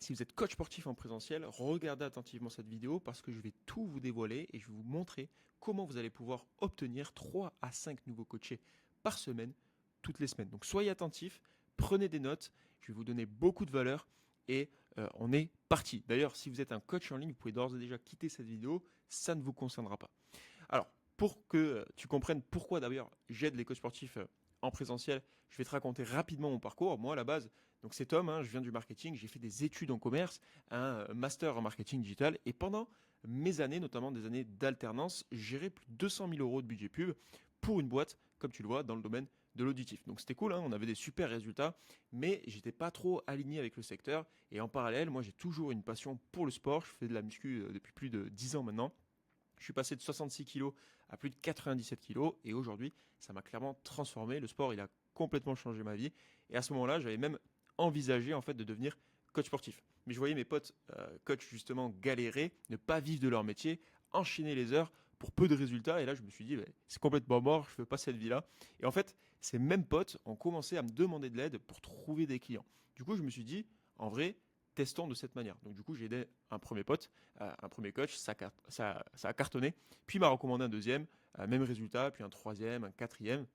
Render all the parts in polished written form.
Si vous êtes coach sportif en présentiel, regardez attentivement cette vidéo parce que je vais tout vous dévoiler et je vais vous montrer comment vous allez pouvoir obtenir 3 à 5 nouveaux coachés par semaine, toutes les semaines. Donc soyez attentifs, prenez des notes, je vais vous donner beaucoup de valeur et on est parti. D'ailleurs, si vous êtes un coach en ligne, vous pouvez d'ores et déjà quitter cette vidéo, ça ne vous concernera pas. Alors, pour que tu comprennes pourquoi d'ailleurs j'aide les coachs sportifs en présentiel, je vais te raconter rapidement mon parcours. Moi, à la base, donc c'est Tom, je viens du marketing, j'ai fait des études en commerce, un master en marketing digital, et pendant mes années, notamment des années d'alternance, j'ai géré plus de 200 000 euros de budget pub pour une boîte, comme tu le vois, dans le domaine de l'auditif. Donc c'était cool, on avait des super résultats, mais j'étais pas trop aligné avec le secteur. Et en parallèle, moi j'ai toujours une passion pour le sport. Je fais de la muscu depuis plus de 10 ans maintenant. Je suis passé de 66 kilos à plus de 97 kilos et aujourd'hui, ça m'a clairement transformé. Le sport, il a complètement changé ma vie. Et à ce moment-là, j'avais même envisagé en fait de devenir coach sportif. Mais je voyais mes potes coach justement galérer, ne pas vivre de leur métier, enchaîner les heures pour peu de résultats. Et là, je me suis dit, c'est complètement mort, je ne veux pas cette vie-là. Et en fait, ces mêmes potes ont commencé à me demander de l'aide pour trouver des clients. Du coup, je me suis dit, en vrai, testons de cette manière. Donc du coup, j'ai aidé un premier pote, un premier coach, ça a cartonné. Puis il m'a recommandé un deuxième, même résultat, puis un troisième, un quatrième.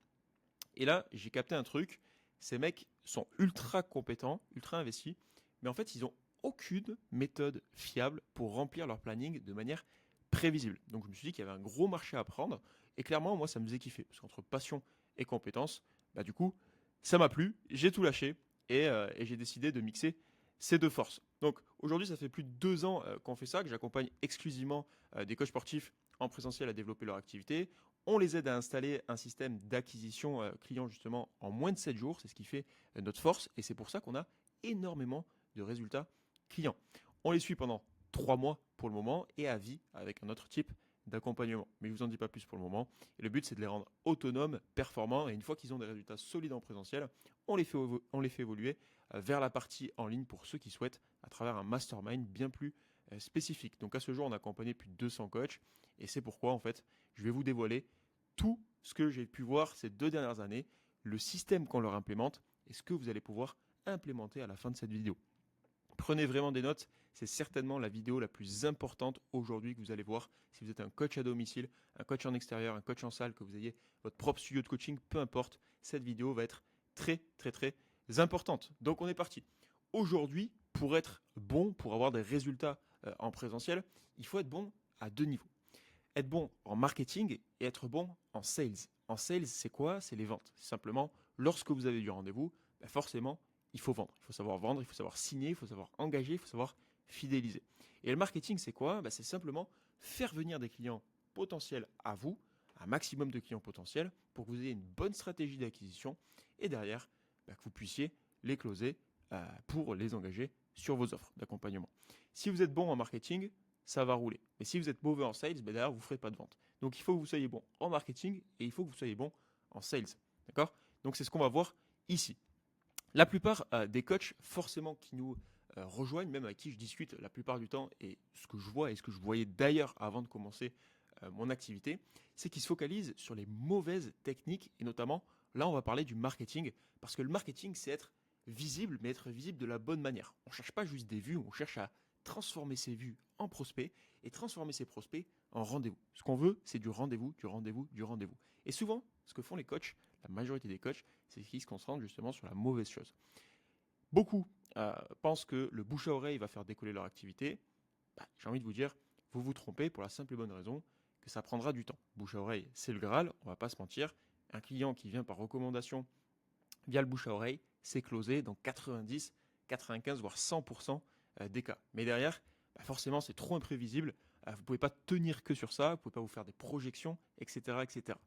Et là, j'ai capté un truc. Ces mecs sont ultra compétents, ultra investis, mais en fait, ils n'ont aucune méthode fiable pour remplir leur planning de manière prévisible. Donc je me suis dit qu'il y avait un gros marché à prendre. Et clairement, moi, ça me faisait kiffer. Parce qu'entre passion et compétence, du coup, ça m'a plu, j'ai tout lâché et j'ai décidé de mixer ces deux forces. Donc aujourd'hui, ça fait plus de 2 ans qu'on fait ça, que j'accompagne exclusivement des coachs sportifs en présentiel à développer leur activité. On les aide à installer un système d'acquisition client justement en moins de 7 jours. C'est ce qui fait notre force et c'est pour ça qu'on a énormément de résultats clients. On les suit pendant 3 mois pour le moment et à vie avec un autre type d'accompagnement. Mais je ne vous en dis pas plus pour le moment. Et le but, c'est de les rendre autonomes, performants. Et une fois qu'ils ont des résultats solides en présentiel, on les fait évoluer vers la partie en ligne pour ceux qui souhaitent à travers un mastermind bien plus spécifique. Donc à ce jour, on a accompagné plus de 200 coachs. Et c'est pourquoi, en fait, je vais vous dévoiler tout ce que j'ai pu voir ces 2 dernières années, le système qu'on leur implémente et ce que vous allez pouvoir implémenter à la fin de cette vidéo. Prenez vraiment des notes, c'est certainement la vidéo la plus importante aujourd'hui que vous allez voir. Si vous êtes un coach à domicile, un coach en extérieur, un coach en salle, que vous ayez votre propre studio de coaching, peu importe, cette vidéo va être très très très importante. Donc on est parti. Aujourd'hui, pour être bon, pour avoir des résultats en présentiel, il faut être bon à 2 niveaux. Être bon en marketing et être bon en sales. En sales, c'est quoi? C'est les ventes. C'est simplement, lorsque vous avez du rendez-vous, forcément, il faut vendre. Il faut savoir vendre, il faut savoir signer, il faut savoir engager, il faut savoir fidéliser. Et le marketing, c'est quoi? C'est simplement faire venir des clients potentiels à vous, un maximum de clients potentiels, pour que vous ayez une bonne stratégie d'acquisition et derrière, que vous puissiez les closer pour les engager sur vos offres d'accompagnement. Si vous êtes bon en marketing, ça va rouler. Mais si vous êtes mauvais en sales, derrière, vous ne ferez pas de vente. Donc il faut que vous soyez bon en marketing et il faut que vous soyez bon en sales. D'accord? Donc c'est ce qu'on va voir ici. La plupart des coachs, forcément, qui nous rejoignent, même avec qui je discute la plupart du temps, et ce que je vois et ce que je voyais d'ailleurs avant de commencer mon activité, c'est qu'ils se focalisent sur les mauvaises techniques, et notamment, là, on va parler du marketing, parce que le marketing, c'est être visible, mais être visible de la bonne manière. On ne cherche pas juste des vues, on cherche à transformer ces vues en prospects et transformer ces prospects en rendez-vous. Ce qu'on veut, c'est du rendez-vous, du rendez-vous, du rendez-vous. Et souvent, ce que font les coachs, la majorité des coachs, c'est qu'ils se concentrent justement sur la mauvaise chose. Beaucoup pensent que le bouche à oreille va faire décoller leur activité. J'ai envie de vous dire, vous vous trompez pour la simple et bonne raison que ça prendra du temps. Bouche à oreille, c'est le Graal, on va pas se mentir. Un client qui vient par recommandation via le bouche à oreille, c'est closé dans 90, 95, voire 100% des cas. Mais derrière, forcément, c'est trop imprévisible. Vous ne pouvez pas tenir que sur ça, vous ne pouvez pas vous faire des projections, etc., etc.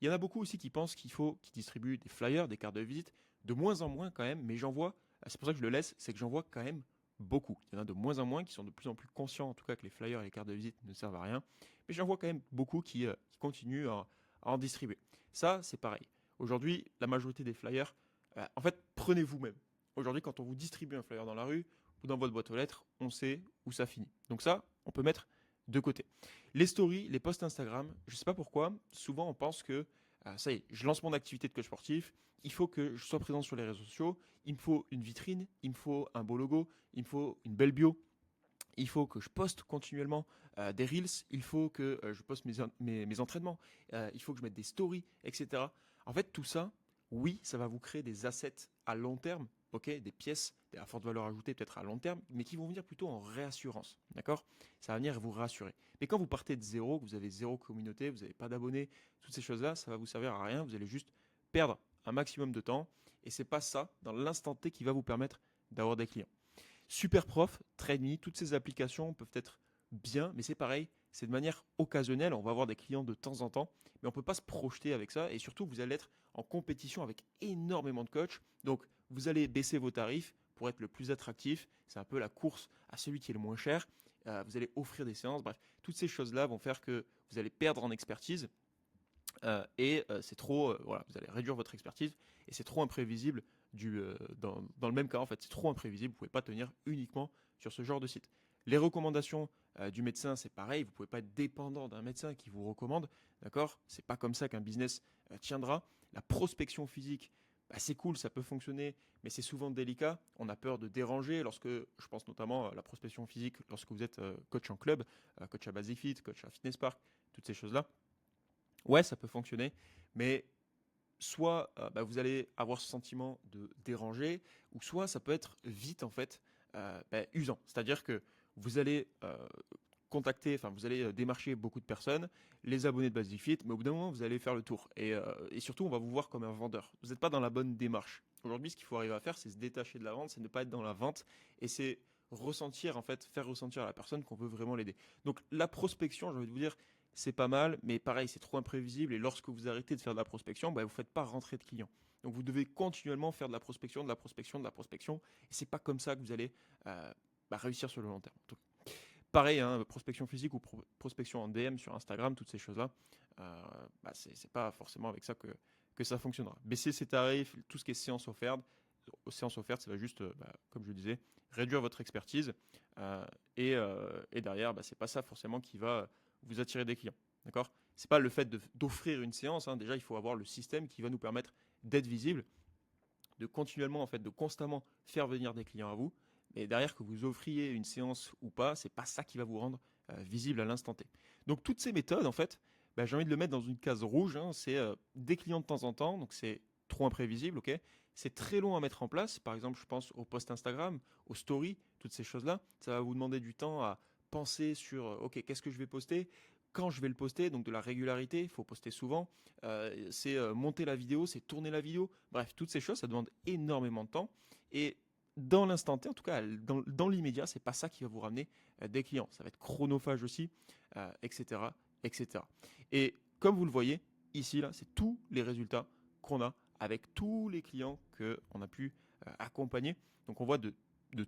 Il y en a beaucoup aussi qui pensent qu'ils distribuent des flyers, des cartes de visite, de moins en moins quand même, mais j'en vois, c'est pour ça que je le laisse, c'est que j'en vois quand même beaucoup. Il y en a de moins en moins qui sont de plus en plus conscients, en tout cas, que les flyers et les cartes de visite ne servent à rien, mais j'en vois quand même beaucoup qui continuent à en distribuer. Ça, c'est pareil. Aujourd'hui, la majorité des flyers, en fait, prenez vous-même. Aujourd'hui, quand on vous distribue un flyer dans la rue ou dans votre boîte aux lettres, on sait où ça finit. Donc ça, on peut mettre de côté. Les stories, les posts Instagram, je ne sais pas pourquoi, souvent on pense que ça y est, je lance mon activité de coach sportif, il faut que je sois présent sur les réseaux sociaux, il me faut une vitrine, il me faut un beau logo, il me faut une belle bio, il faut que je poste continuellement des reels, il faut que je poste mes entraînements, il faut que je mette des stories, etc. En fait, tout ça, oui, ça va vous créer des assets à long terme, ok, des pièces à forte valeur ajoutée peut-être à long terme, mais qui vont venir plutôt en réassurance, d'accord. Ça va venir vous rassurer. Mais quand vous partez de zéro, que vous avez zéro communauté, vous n'avez pas d'abonnés, toutes ces choses-là, ça va vous servir à rien, vous allez juste perdre un maximum de temps, et c'est pas ça, dans l'instant T, qui va vous permettre d'avoir des clients. Superprof, TradeMe, toutes ces applications peuvent être bien, mais c'est pareil, c'est de manière occasionnelle. On va avoir des clients de temps en temps, mais on ne peut pas se projeter avec ça. Et surtout, vous allez être en compétition avec énormément de coachs. Donc, vous allez baisser vos tarifs pour être le plus attractif. C'est un peu la course à celui qui est le moins cher. Vous allez offrir des séances. Bref, toutes ces choses-là vont faire que vous allez perdre en expertise. C'est trop, voilà, vous allez réduire votre expertise et c'est trop imprévisible dans le même cas en fait, c'est trop imprévisible, vous ne pouvez pas tenir uniquement sur ce genre de site. Les recommandations du médecin, c'est pareil, vous ne pouvez pas être dépendant d'un médecin qui vous recommande, d'accord. C'est pas comme ça qu'un business tiendra. La prospection physique, bah, c'est cool, ça peut fonctionner, mais c'est souvent délicat. On a peur de déranger lorsque, je pense notamment à la prospection physique, lorsque vous êtes coach en club, coach à Basic Fit, coach à Fitness Park, toutes ces choses-là. Ouais, ça peut fonctionner, mais soit vous allez avoir ce sentiment de déranger, ou soit ça peut être vite en fait usant. C'est-à-dire que vous allez contacter, enfin vous allez démarcher beaucoup de personnes, les abonnés de Basic Fit, mais au bout d'un moment vous allez faire le tour. Et surtout on va vous voir comme un vendeur. Vous n'êtes pas dans la bonne démarche. Aujourd'hui ce qu'il faut arriver à faire, c'est se détacher de la vente, c'est ne pas être dans la vente, et c'est ressentir en fait, faire ressentir à la personne qu'on veut vraiment l'aider. Donc la prospection, j'ai envie de vous dire, c'est pas mal, mais pareil, c'est trop imprévisible. Et lorsque vous arrêtez de faire de la prospection, vous ne faites pas rentrer de clients. Donc vous devez continuellement faire de la prospection, de la prospection, de la prospection. Et c'est pas comme ça que vous allez réussir sur le long terme. Donc, pareil, hein, prospection physique ou prospection en DM sur Instagram, toutes ces choses-là, c'est pas forcément avec ça que ça fonctionnera. Baisser ses tarifs, tout ce qui est séance offerte, ça va juste, comme je le disais, réduire votre expertise. Et derrière, c'est pas ça forcément qui va vous attirer des clients. D'accord. C'est pas le fait d'offrir une séance. Hein. Déjà, il faut avoir le système qui va nous permettre d'être visible, de continuellement, en fait, de constamment faire venir des clients à vous. Mais derrière, que vous offriez une séance ou pas, c'est pas ça qui va vous rendre visible à l'instant T. Donc, toutes ces méthodes, en fait, j'ai envie de le mettre dans une case rouge. Hein. C'est des clients de temps en temps. Donc, c'est trop imprévisible, ok. C'est très long à mettre en place. Par exemple, je pense aux posts Instagram, aux stories, toutes ces choses-là. Ça va vous demander du temps à penser sur, ok, qu'est-ce que je vais poster, quand je vais le poster, donc de la régularité, il faut poster souvent. C'est monter la vidéo, c'est tourner la vidéo. Bref, toutes ces choses, ça demande énormément de temps. Et dans l'instant T, en tout cas, dans l'immédiat, c'est pas ça qui va vous ramener des clients. Ça va être chronophage aussi, etc., etc. Et comme vous le voyez, ici, là, c'est tous les résultats qu'on a avec tous les clients qu'on a pu accompagner. Donc on voit de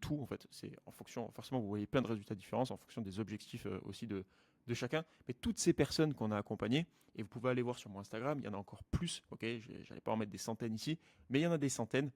tout en fait. C'est en fonction, forcément, vous voyez plein de résultats différents en fonction des objectifs aussi de chacun. Mais toutes ces personnes qu'on a accompagnées, et vous pouvez aller voir sur mon Instagram, il y en a encore plus. Ok, je n'allais pas en mettre des centaines ici, mais il y en a des centaines.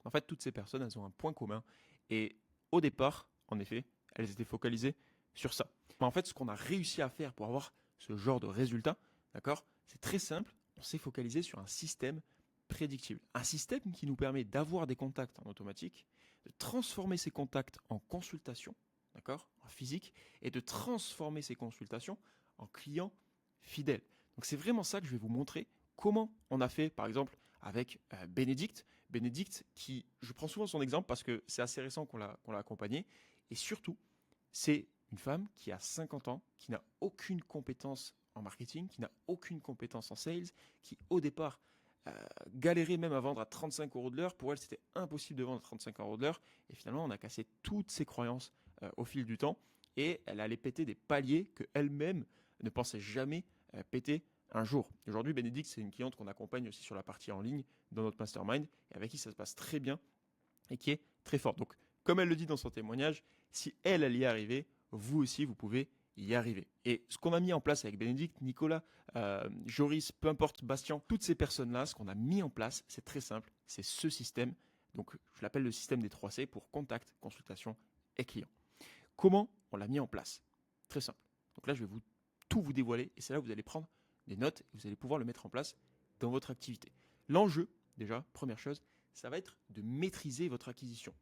En fait, toutes ces personnes, elles ont un point commun. Et au départ, en effet, elles étaient focalisées sur ça. Mais en fait, ce qu'on a réussi à faire pour avoir ce genre de résultat, d'accord, c'est très simple. On s'est focalisé sur un système prédictible. Un système qui nous permet d'avoir des contacts en automatique, de transformer ces contacts en consultations, d'accord, en physique, et de transformer ces consultations en clients fidèles. Donc c'est vraiment ça que je vais vous montrer comment on a fait, par exemple, avec Bénédicte. Bénédicte, qui, je prends souvent son exemple parce que c'est assez récent qu'on l'a accompagné, et surtout, c'est une femme qui a 50 ans, qui n'a aucune compétence en marketing, qui n'a aucune compétence en sales, qui au départ galérait même à vendre à 35 euros de l'heure. Pour elle, c'était impossible de vendre à 35 euros de l'heure. Et finalement, on a cassé toutes ses croyances au fil du temps. Et elle allait péter des paliers qu'elle-même ne pensait jamais péter un jour. Aujourd'hui, Bénédicte, c'est une cliente qu'on accompagne aussi sur la partie en ligne dans notre mastermind et avec qui ça se passe très bien et qui est très forte. Donc, comme elle le dit dans son témoignage, si elle y est arrivée, vous aussi, vous pouvez y arriver. Et ce qu'on a mis en place avec Bénédicte, Nicolas, Joris, peu importe, Bastien, toutes ces personnes-là, ce qu'on a mis en place, c'est très simple, c'est ce système. Donc, je l'appelle le système des 3C pour contact, consultation et client. Comment on l'a mis en place? Très simple. Donc là, je vais tout vous dévoiler et c'est là où vous allez prendre des notes et vous allez pouvoir le mettre en place dans votre activité. L'enjeu, déjà, première chose, ça va être de maîtriser votre acquisition.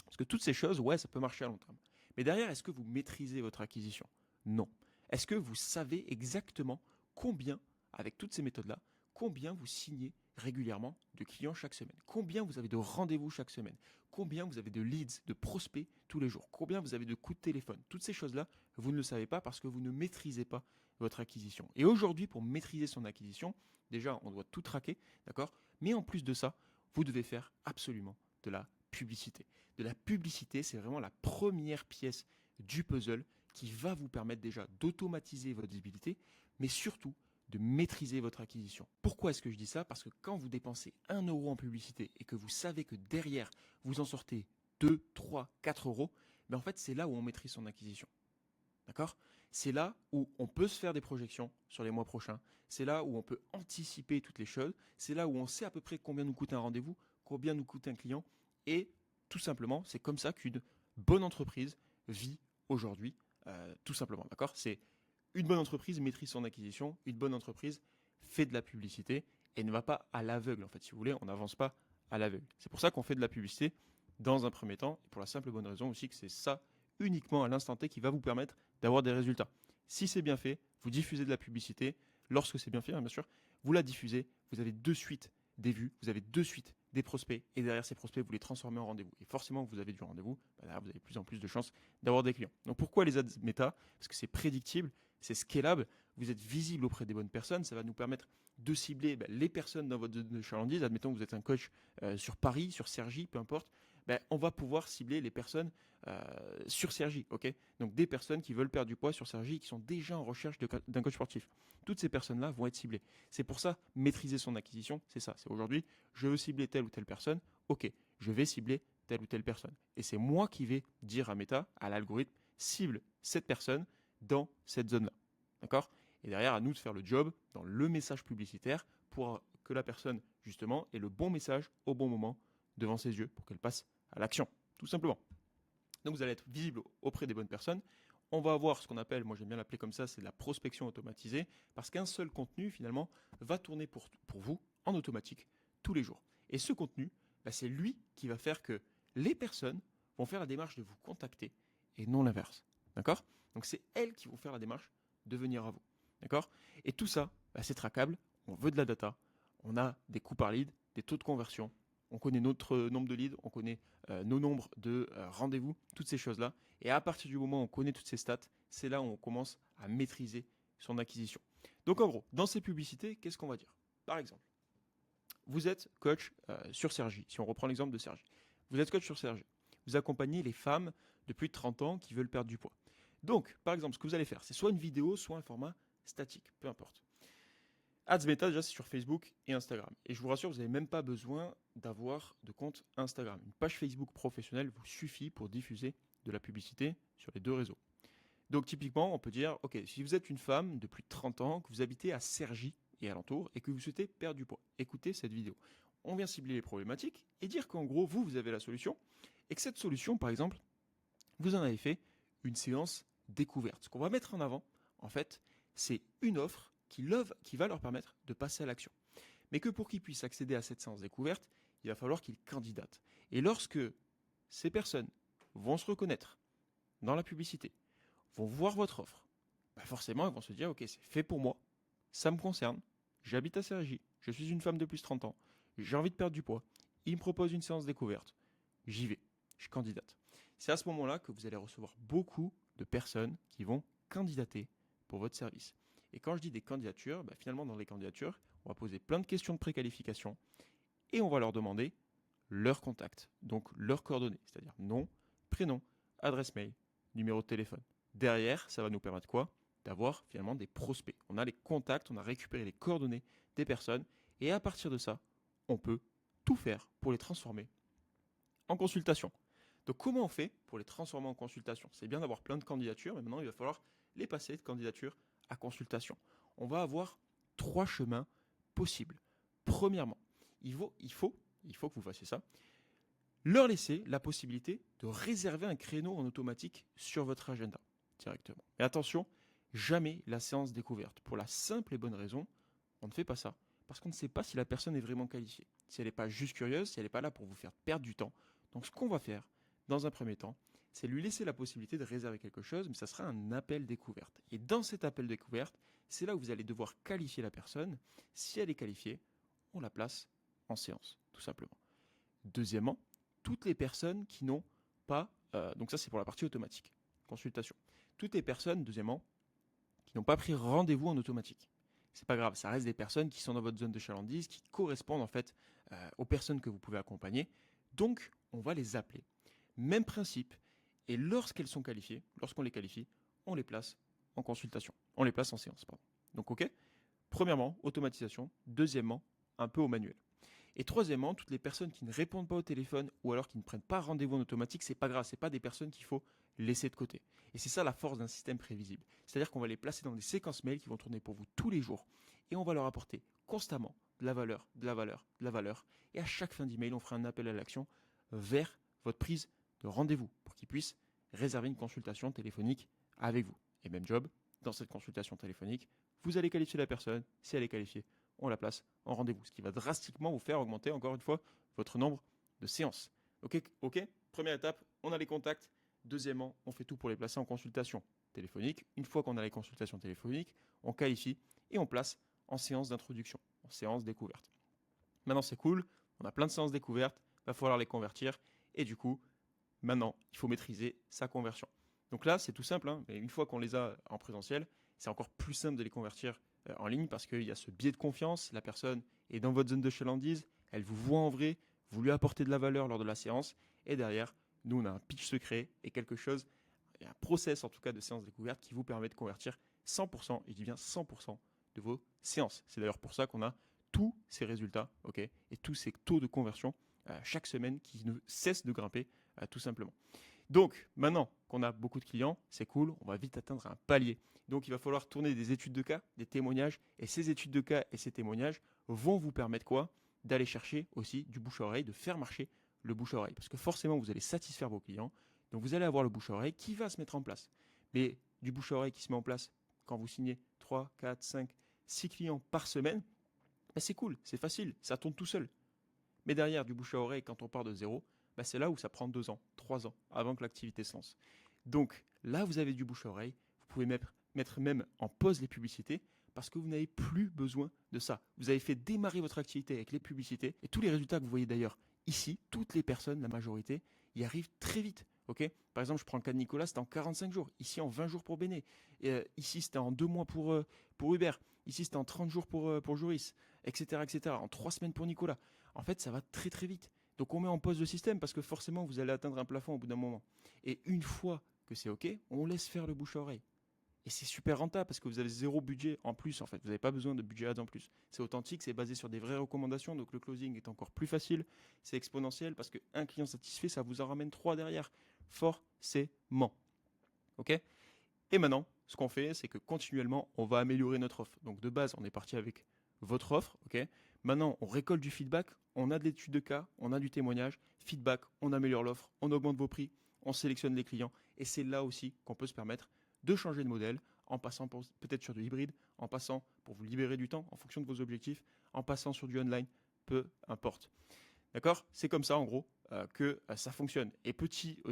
Parce que toutes ces choses, ouais, ça peut marcher à long terme. Mais derrière, est-ce que vous maîtrisez votre acquisition? Non. Est-ce que vous savez exactement combien, avec toutes ces méthodes-là, combien vous signez régulièrement de clients chaque semaine? Combien vous avez de rendez-vous chaque semaine? Combien vous avez de leads, de prospects tous les jours? Combien vous avez de coups de téléphone? Toutes ces choses-là, vous ne le savez pas parce que vous ne maîtrisez pas votre acquisition. Et aujourd'hui, pour maîtriser son acquisition, déjà, on doit tout traquer, d'accord? Mais en plus de ça, vous devez faire absolument de la publicité. De la publicité, c'est vraiment la première pièce du puzzle qui va vous permettre déjà d'automatiser votre visibilité, mais surtout de maîtriser votre acquisition. Pourquoi est-ce que je dis ça? Parce que quand vous dépensez 1 € en publicité et que vous savez que derrière, vous en sortez 2, 3, 4 euros, ben en fait, c'est là où on maîtrise son acquisition. D'accord? C'est là où on peut se faire des projections sur les mois prochains. C'est là où on peut anticiper toutes les choses. C'est là où on sait à peu près combien nous coûte un rendez-vous, combien nous coûte un client. Et tout simplement, c'est comme ça qu'une bonne entreprise vit aujourd'hui. Tout simplement, d'accord? C'est une bonne entreprise maîtrise son acquisition. Une bonne entreprise fait de la publicité et ne va pas à l'aveugle. En fait, si vous voulez, on n'avance pas à l'aveugle. C'est pour ça qu'on fait de la publicité dans un premier temps. Et pour la simple et bonne raison aussi que c'est ça uniquement à l'instant T qui va vous permettre d'avoir des résultats. Si c'est bien fait, vous diffusez de la publicité. Lorsque c'est bien fait, bien sûr, vous la diffusez. Vous avez de suite des vues, vous avez de suite des prospects. Et derrière ces prospects, vous les transformez en rendez-vous. Et forcément, vous avez du rendez-vous, derrière, vous avez de plus en plus de chances d'avoir des clients. Donc pourquoi les ads méta? Parce que c'est prédictible, c'est scalable, vous êtes visible auprès des bonnes personnes. Ça va nous permettre de cibler les personnes dans votre zone de chalandise. Admettons que vous êtes un coach sur Paris, sur Cergy, peu importe. On va pouvoir cibler les personnes sur Cergy, ok? Donc des personnes qui veulent perdre du poids sur Cergy, qui sont déjà en recherche d'un coach sportif. Toutes ces personnes-là vont être ciblées. C'est pour ça, maîtriser son acquisition, c'est ça. C'est aujourd'hui, je veux cibler telle ou telle personne, ok, je vais cibler telle ou telle personne. Et c'est moi qui vais dire à Meta, à l'algorithme, cible cette personne dans cette zone-là. D'accord? Et derrière, à nous de faire le job dans le message publicitaire pour que la personne, justement, ait le bon message au bon moment devant ses yeux pour qu'elle passe à l'action, tout simplement. Donc vous allez être visible auprès des bonnes personnes. On va avoir ce qu'on appelle, moi j'aime bien l'appeler comme ça, c'est de la prospection automatisée, parce qu'un seul contenu finalement va tourner pour vous en automatique tous les jours. Et ce contenu, c'est lui qui va faire que les personnes vont faire la démarche de vous contacter et non l'inverse. D'accord? Donc c'est elles qui vont faire la démarche de venir à vous. D'accord? Et tout ça, c'est traquable, on veut de la data, on a des coûts par lead, des taux de conversion, on connaît notre nombre de leads, on connaît nos nombres de rendez-vous, toutes ces choses-là. Et à partir du moment où on connaît toutes ces stats, c'est là où on commence à maîtriser son acquisition. Donc en gros, dans ces publicités, qu'est-ce qu'on va dire? Par exemple, vous êtes coach sur Cergy, si on reprend l'exemple de Cergy. Vous êtes coach sur Cergy. Vous accompagnez les femmes de plus de 30 ans qui veulent perdre du poids. Donc, par exemple, ce que vous allez faire, c'est soit une vidéo, soit un format statique, peu importe. Ads Meta, déjà, c'est sur Facebook et Instagram. Et je vous rassure, vous n'avez même pas besoin d'avoir de compte Instagram. Une page Facebook professionnelle vous suffit pour diffuser de la publicité sur les deux réseaux. Donc, typiquement, on peut dire, ok, si vous êtes une femme de plus de 30 ans, que vous habitez à Cergy et alentour, et que vous souhaitez perdre du poids, écoutez cette vidéo. On vient cibler les problématiques et dire qu'en gros, vous avez la solution, et que cette solution, par exemple, vous en avez fait une séance découverte. Ce qu'on va mettre en avant, en fait, c'est une offre qui va leur permettre de passer à l'action. Mais que pour qu'ils puissent accéder à cette séance découverte, il va falloir qu'ils candidatent. Et lorsque ces personnes vont se reconnaître dans la publicité, vont voir votre offre, forcément, ils vont se dire, ok, c'est fait pour moi, ça me concerne, j'habite à Cergy, je suis une femme de plus de 30 ans, j'ai envie de perdre du poids, ils me proposent une séance découverte, j'y vais, je candidate. C'est à ce moment-là que vous allez recevoir beaucoup de personnes qui vont candidater pour votre service. Et quand je dis des candidatures, finalement dans les candidatures, on va poser plein de questions de préqualification et on va leur demander leur contact, donc leurs coordonnées, c'est-à-dire nom, prénom, adresse mail, numéro de téléphone. Derrière, ça va nous permettre quoi? D'avoir finalement des prospects. On a les contacts, on a récupéré les coordonnées des personnes et à partir de ça, on peut tout faire pour les transformer en consultation. Donc comment on fait pour les transformer en consultation? C'est bien d'avoir plein de candidatures, mais maintenant il va falloir les passer de candidature à consultation. On va avoir 3 chemins possibles. Premièrement, il faut que vous fassiez ça, leur laisser la possibilité de réserver un créneau en automatique sur votre agenda directement. Et attention, jamais la séance découverte. Pour la simple et bonne raison, on ne fait pas ça Parce qu'on ne sait pas si la personne est vraiment qualifiée. Si elle n'est pas juste curieuse, si elle n'est pas là pour vous faire perdre du temps. Donc ce qu'on va faire, dans un premier temps, c'est lui laisser la possibilité de réserver quelque chose, mais ça sera un appel découverte. Et dans cet appel découverte, c'est là où vous allez devoir qualifier la personne. Si elle est qualifiée, on la place en séance, tout simplement. Deuxièmement, toutes les personnes qui n'ont pas, donc ça c'est pour la partie automatique, consultation. Toutes les personnes, deuxièmement, qui n'ont pas pris rendez-vous en automatique. C'est pas grave, ça reste des personnes qui sont dans votre zone de chalandise, qui correspondent en fait aux personnes que vous pouvez accompagner. Donc, on va les appeler. Même principe. Et lorsqu'elles sont qualifiées, lorsqu'on les qualifie, on les place en consultation. On les place en séance, pardon. Donc, ok. Premièrement, automatisation. Deuxièmement, un peu au manuel. Et troisièmement, toutes les personnes qui ne répondent pas au téléphone ou alors qui ne prennent pas rendez-vous en automatique, c'est pas grave, c'est pas des personnes qu'il faut laisser de côté. Et c'est ça la force d'un système prévisible. C'est-à-dire qu'on va les placer dans des séquences mails qui vont tourner pour vous tous les jours et on va leur apporter constamment de la valeur, de la valeur, de la valeur. Et à chaque fin d'email, on fera un appel à l'action vers votre prise de rendez-vous pour qu'ils puissent réserver une consultation téléphonique avec vous. Et même job, dans cette consultation téléphonique, vous allez qualifier la personne. Si elle est qualifiée, on la place en rendez-vous, ce qui va drastiquement vous faire augmenter, encore une fois, votre nombre de séances. Ok, première étape, on a les contacts. Deuxièmement, on fait tout pour les placer en consultation téléphonique. Une fois qu'on a les consultations téléphoniques, on qualifie et on place en séance d'introduction, en séance découverte. Maintenant, c'est cool, on a plein de séances découvertes, il va falloir les convertir et du coup, maintenant, il faut maîtriser sa conversion. Donc là, c'est tout simple, hein, mais une fois qu'on les a en présentiel, c'est encore plus simple de les convertir en ligne parce qu'il y a ce biais de confiance. La personne est dans votre zone de chalandise, elle vous voit en vrai, vous lui apportez de la valeur lors de la séance et derrière, nous, on a un pitch secret et quelque chose, et un process en tout cas de séance découverte qui vous permet de convertir 100%, et je dis bien 100% de vos séances. C'est d'ailleurs pour ça qu'on a tous ces résultats, ok, et tous ces taux de conversion chaque semaine qui ne cessent de grimper tout simplement. Donc, maintenant qu'on a beaucoup de clients, c'est cool, on va vite atteindre un palier. Donc, il va falloir tourner des études de cas, des témoignages, et ces études de cas et ces témoignages vont vous permettre quoi? D'aller chercher aussi du bouche-à-oreille, de faire marcher le bouche-à-oreille. Parce que forcément, vous allez satisfaire vos clients, donc vous allez avoir le bouche-à-oreille qui va se mettre en place. Mais du bouche-à-oreille qui se met en place quand vous signez 3, 4, 5, 6 clients par semaine, ben c'est cool, c'est facile, ça tourne tout seul. Mais derrière, du bouche à oreille, quand on part de zéro, bah c'est là où ça prend 2 ans, 3 ans avant que l'activité se lance. Donc là, vous avez du bouche à oreille. Vous pouvez mettre même en pause les publicités parce que vous n'avez plus besoin de ça. Vous avez fait démarrer votre activité avec les publicités et tous les résultats que vous voyez d'ailleurs ici, toutes les personnes, la majorité, y arrivent très vite. Ok. Par exemple, je prends le cas de Nicolas, c'était en 45 jours. Ici, en 20 jours pour Béné. Ici, c'était en 2 mois pour Hubert. Ici, c'était en 30 jours pour Joris, etc., etc. En 3 semaines pour Nicolas. En fait, ça va très très vite. Donc on met en pause le système parce que forcément, vous allez atteindre un plafond au bout d'un moment. Et une fois que c'est OK, on laisse faire le bouche à oreille. Et c'est super rentable parce que vous avez zéro budget en plus en fait. Vous n'avez pas besoin de budget ads en plus. C'est authentique, c'est basé sur des vraies recommandations. Donc le closing est encore plus facile. C'est exponentiel parce qu'un client satisfait, ça vous en ramène 3 derrière. Forcément. OK? Et maintenant, ce qu'on fait, c'est que continuellement, on va améliorer notre offre. Donc de base, on est parti avec votre offre. OK? Maintenant, on récolte du feedback. On a de l'étude de cas, on a du témoignage. Feedback, on améliore l'offre, on augmente vos prix, on sélectionne les clients. Et c'est là aussi qu'on peut se permettre de changer de modèle en passant peut-être sur du hybride, en passant pour vous libérer du temps en fonction de vos objectifs, en passant sur du online, peu importe. D'accord? C'est comme ça en gros que ça fonctionne. Et petite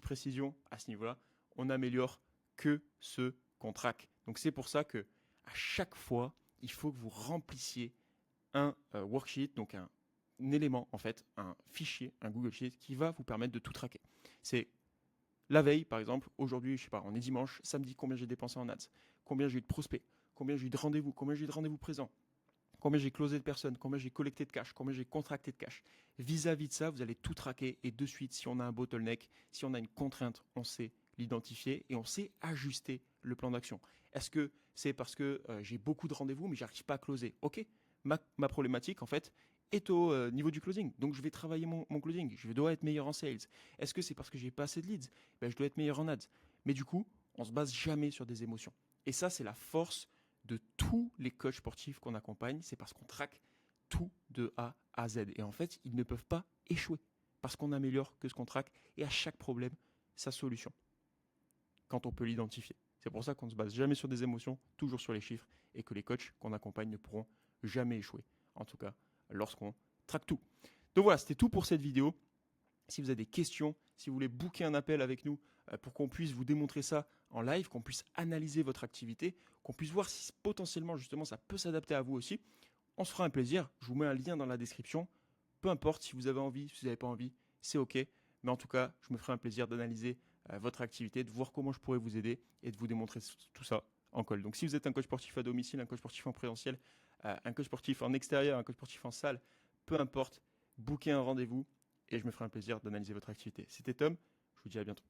précision à ce niveau-là, on n'améliore que ce qu'on traque. Donc c'est pour ça que à chaque fois, il faut que vous remplissiez un worksheet, donc un élément en fait, un fichier, un Google Sheet qui va vous permettre de tout traquer. C'est la veille, par exemple, aujourd'hui, je sais pas, on est dimanche, samedi, combien j'ai dépensé en ads, combien j'ai eu de prospects, combien j'ai eu de rendez-vous, combien j'ai eu de rendez-vous présents, combien j'ai closé de personnes, combien j'ai collecté de cash, combien j'ai contracté de cash. Vis-à-vis de ça, vous allez tout traquer et de suite, si on a un bottleneck, si on a une contrainte, on sait l'identifier et on sait ajuster le plan d'action. Est-ce que c'est parce que j'ai beaucoup de rendez-vous mais j'arrive pas à closer? Ok, ma problématique en fait est au niveau du closing. Donc je vais travailler mon closing, je dois être meilleur en sales. Est-ce que c'est parce que j'ai pas assez de leads? Ben, je dois être meilleur en ads. Mais du coup, on se base jamais sur des émotions. Et ça, c'est la force de tous les coachs sportifs qu'on accompagne, c'est parce qu'on traque tout de A à Z. Et en fait, ils ne peuvent pas échouer parce qu'on améliore que ce qu'on traque et à chaque problème, sa solution quand on peut l'identifier. C'est pour ça qu'on ne se base jamais sur des émotions, toujours sur les chiffres et que les coachs qu'on accompagne ne pourront jamais échouer. En tout cas, lorsqu'on traque tout. Donc voilà, c'était tout pour cette vidéo. Si vous avez des questions, si vous voulez booker un appel avec nous pour qu'on puisse vous démontrer ça en live, qu'on puisse analyser votre activité, qu'on puisse voir si potentiellement justement ça peut s'adapter à vous aussi, on se fera un plaisir. Je vous mets un lien dans la description. Peu importe si vous avez envie, si vous n'avez pas envie, c'est OK. Mais en tout cas, je me ferai un plaisir d'analyser votre activité, de voir comment je pourrais vous aider et de vous démontrer tout ça en call. Donc si vous êtes un coach sportif à domicile, un coach sportif en présentiel, un coach sportif en extérieur, un coach sportif en salle, peu importe, bookez un rendez-vous et je me ferai un plaisir d'analyser votre activité. C'était Tom, je vous dis à bientôt.